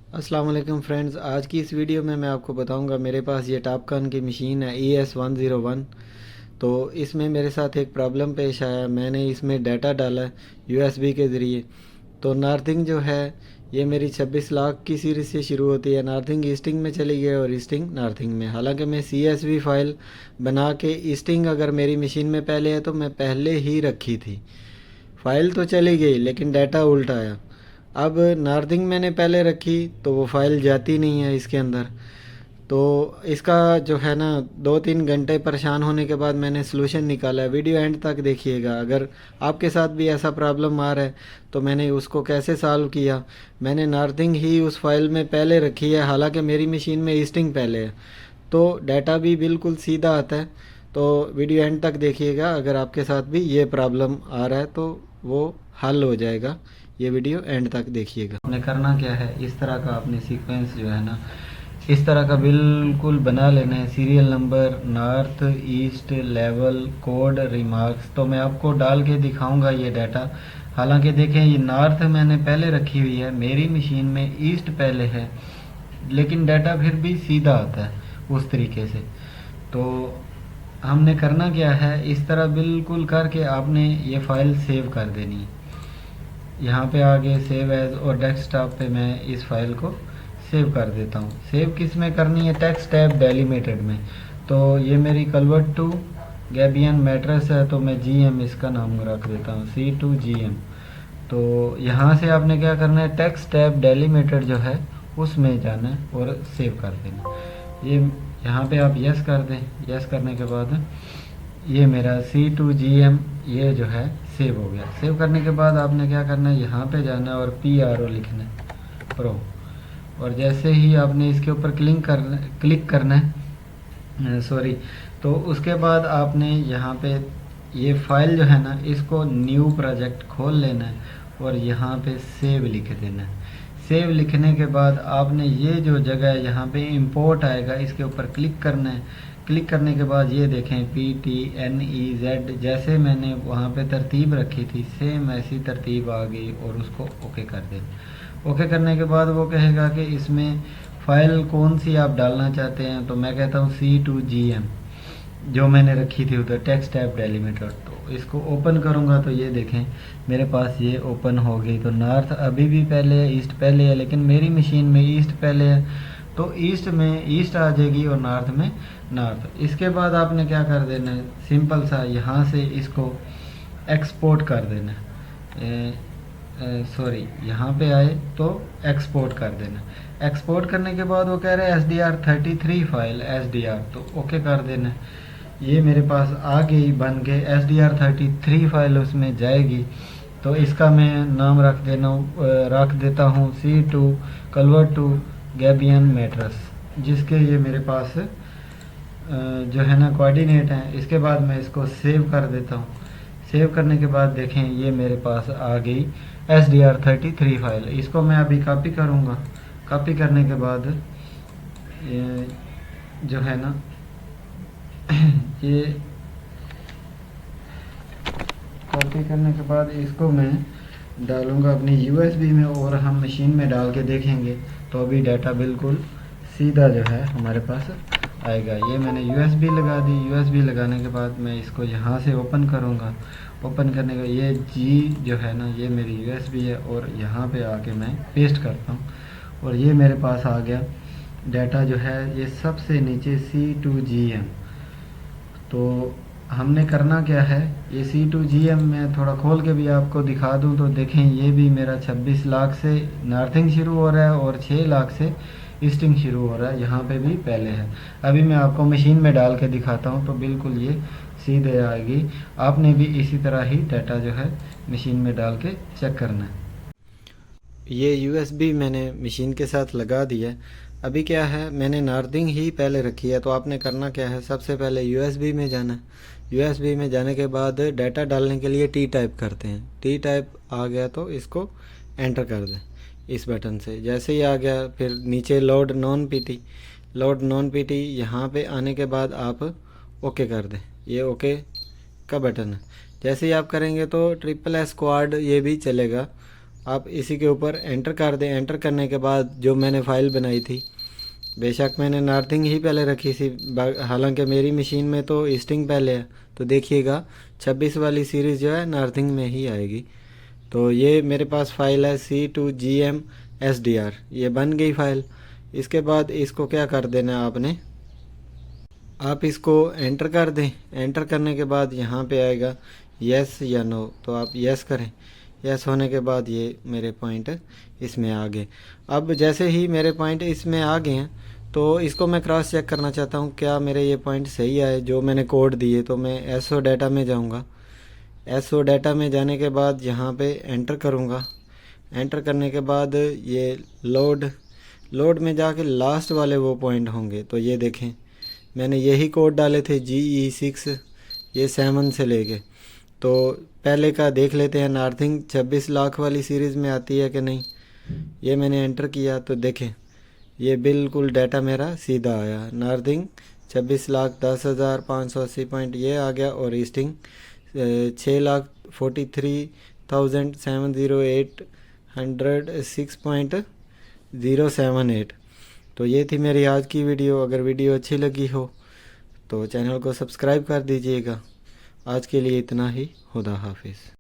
अस्सलाम वालेकुम फ्रेंड्स, आज की इस वीडियो में मैं आपको बताऊंगा मेरे पास ये टॉपकॉन की मशीन है ES101। तो इसमें मेरे साथ एक प्रॉब्लम पेश आया। मैंने इसमें डाटा डाला USB के ज़रिए। तो नार्थिंग जो है ये मेरी 26 लाख की सीरीज़ से शुरू होती है। नार्थिंग ईस्टिंग में चली गई और ईस्टिंग नार्थिंग में। हालांकि मैं CSV फ़ाइल बना के ईस्टिंग अगर मेरी मशीन में पहले है तो मैं पहले ही रखी थी। फ़ाइल तो चली गई लेकिन डाटा उल्टा आया। अब नार्थिंग मैंने पहले रखी तो वो फ़ाइल जाती नहीं है इसके अंदर। तो इसका जो है ना 2-3 घंटे परेशान होने के बाद मैंने सलूशन निकाला है। वीडियो एंड तक देखिएगा। अगर आपके साथ भी ऐसा प्रॉब्लम आ रहा है तो मैंने उसको कैसे सॉल्व किया। मैंने नार्थिंग ही उस फाइल में पहले रखी है, हालांकि मेरी मशीन में ईस्टिंग पहले है। तो डाटा भी बिल्कुल सीधा आता है। तो वीडियो एंड तक देखिएगा। अगर आपके साथ भी ये प्रॉब्लम आ रहा है तो वो हल हो जाएगा। ये वीडियो एंड तक देखिएगा। आपने करना क्या है, इस तरह का आपने सीक्वेंस जो है ना इस तरह का बिल्कुल बना लेना है। Serial number, north, east, level, code, remarks. तो मैं आपको डाल के दिखाऊंगा ये डाटा। हालांकि देखें ये नॉर्थ मैंने पहले रखी हुई है, मेरी मशीन में ईस्ट पहले है, लेकिन डाटा फिर भी सीधा आता है उस तरीके से। तो हमने करना क्या है, इस तरह बिल्कुल करके आपने ये फाइल सेव कर देनी है। यहाँ पे आगे सेव एज और डेस्कटॉप पे मैं इस फाइल को सेव कर देता हूँ। सेव किस में करनी है, टेक्स्ट टैब डेलीमिटेड में। तो ये मेरी कन्वर्ट टू गैबियन मैट्रेस है तो मैं GM इसका नाम रख देता हूँ, C2GM। तो यहाँ से आपने क्या करना है, टेक्स्ट टैब डेलीमिटेड जो है उसमें जाना है और सेव कर देना। ये यहाँ पे आप यस कर दें। यस करने के बाद ये मेरा C2GM ये जो है सेव हो गया। सेव करने के बाद आपने क्या करना है, यहाँ पे जाना है और PRO लिखना है, प्रो। और जैसे ही आपने इसके ऊपर क्लिक करना है, सॉरी, तो उसके बाद आपने यहाँ पे ये फाइल जो है ना इसको न्यू प्रोजेक्ट खोल लेना है और यहाँ पे सेव लिख देना है। सेव लिखने के बाद आपने ये जो जगह है यहाँ पे इंपोर्ट आएगा, इसके ऊपर क्लिक करना है। क्लिक करने के बाद ये देखें PTNEZ जैसे मैंने वहाँ पे तरतीब रखी थी सेम ऐसी तरतीब आ गई और उसको ओके कर दें। ओके करने के बाद वो कहेगा कि इसमें फ़ाइल कौन सी आप डालना चाहते हैं। तो मैं कहता हूँ C2GM जो मैंने रखी थी उधर टेक्स्ट टैब डेलीमिटर। तो इसको ओपन करूँगा तो ये देखें मेरे पास ये ओपन हो गई। तो नॉर्थ अभी भी पहले है, ईस्ट पहले है, लेकिन मेरी मशीन में ईस्ट पहले है तो ईस्ट में ईस्ट आ जाएगी और नॉर्थ में नॉर्थ। इसके बाद आपने क्या कर देना है, सिंपल सा यहाँ से इसको एक्सपोर्ट कर देना है। सॉरी, यहाँ पे आए तो एक्सपोर्ट कर देना। एक्सपोर्ट करने के बाद वो कह रहे हैं SDR33 फाइल SDR, तो ओके कर देना। ये मेरे पास आ गई बन के SDR33 फाइल उसमें जाएगी। तो इसका मैं नाम रख देता हूँ C2 convert to gabion mattress, जिसके ये मेरे पास जो है ना कोऑर्डिनेट हैं। इसके बाद मैं इसको सेव कर देता हूँ। सेव करने के बाद देखें ये मेरे पास आ गई SDR33 फाइल। इसको मैं अभी कॉपी करूँगा। कॉपी करने के बाद ये जो है ना ये कॉपी करने के बाद इसको मैं डालूँगा अपनी USB में और हम मशीन में डाल के देखेंगे तो अभी डाटा बिल्कुल सीधा जो है हमारे पास आएगा। ये मैंने USB लगा दी। USB लगाने के बाद मैं इसको यहाँ से ओपन करूँगा। ओपन करने का ये G जो है ना ये मेरी USB है और यहाँ पे आके मैं पेस्ट करता हूँ और ये मेरे पास आ गया डाटा जो है ये सबसे नीचे C2GM। तो हमने करना क्या है, ये C2GM में थोड़ा खोल के भी आपको दिखा दूं तो देखें ये भी मेरा 26 लाख से नॉर्थिंग शुरू हो रहा है और 6 लाख से ईस्टिंग शुरू हो रहा है। यहाँ पे भी पहले है। अभी मैं आपको मशीन में डाल के दिखाता हूँ तो बिल्कुल ये सीधे आएगी। आपने भी इसी तरह ही डाटा जो है मशीन में डाल के चेक करना है। ये USB मैंने मशीन के साथ लगा दिया। अभी क्या है, मैंने नार्थिंग ही पहले रखी है। तो आपने करना क्या है, सबसे पहले USB में जाना है। USB में जाने के बाद डाटा डालने के लिए T टाइप करते हैं। T टाइप आ गया तो इसको एंटर कर दें इस बटन से। जैसे ही आ गया फिर नीचे लोड नॉन PT यहाँ पे आने के बाद आप ओके कर दें। ये ओके का बटन है। जैसे ही आप करेंगे तो SSS स्क्वाड ये भी चलेगा। आप इसी के ऊपर एंटर कर दें। एंटर करने के बाद जो मैंने फ़ाइल बनाई थी, बेशक मैंने नार्थिंग ही पहले रखी थी, हालांकि मेरी मशीन में तो ईस्टिंग पहले है, तो देखिएगा 26 वाली सीरीज़ जो है नार्थिंग में ही आएगी। तो ये मेरे पास फ़ाइल है C2GM/SDR, ये बन गई फ़ाइल। इसके बाद इसको क्या कर देना है आपने, आप इसको एंटर कर दें। एंटर करने के बाद यहाँ पे आएगा यस या नो, तो आप यस करें। यस होने के बाद ये मेरे पॉइंट इसमें आ गए। अब जैसे ही मेरे पॉइंट इसमें आ गए हैं तो इसको मैं क्रॉस चेक करना चाहता हूँ क्या मेरे ये पॉइंट सही आए जो मैंने कोड दिए। तो मैं एसओ डाटा में जाऊँगा। एसओ डाटा में जाने के बाद यहाँ पे एंटर करूँगा। एंटर करने के बाद ये लोड में जाके लास्ट वाले वो पॉइंट होंगे। तो ये देखें, मैंने यही कोड डाले थे GE6, ये 7 से लेके। तो पहले का देख लेते हैं, नार्थिंग 26 लाख वाली सीरीज़ में आती है कि नहीं। ये मैंने एंटर किया तो देखें, ये बिल्कुल डाटा मेरा सीधा आया। नार्थिंग 26,10,580 पॉइंट ये आ गया, और ईस्टिंग 6,43,708 तो ये थी मेरी आज की वीडियो। अगर वीडियो अच्छी लगी हो तो चैनल को सब्सक्राइब कर दीजिएगा। आज के लिए इतना ही। खुदा हाफिज़।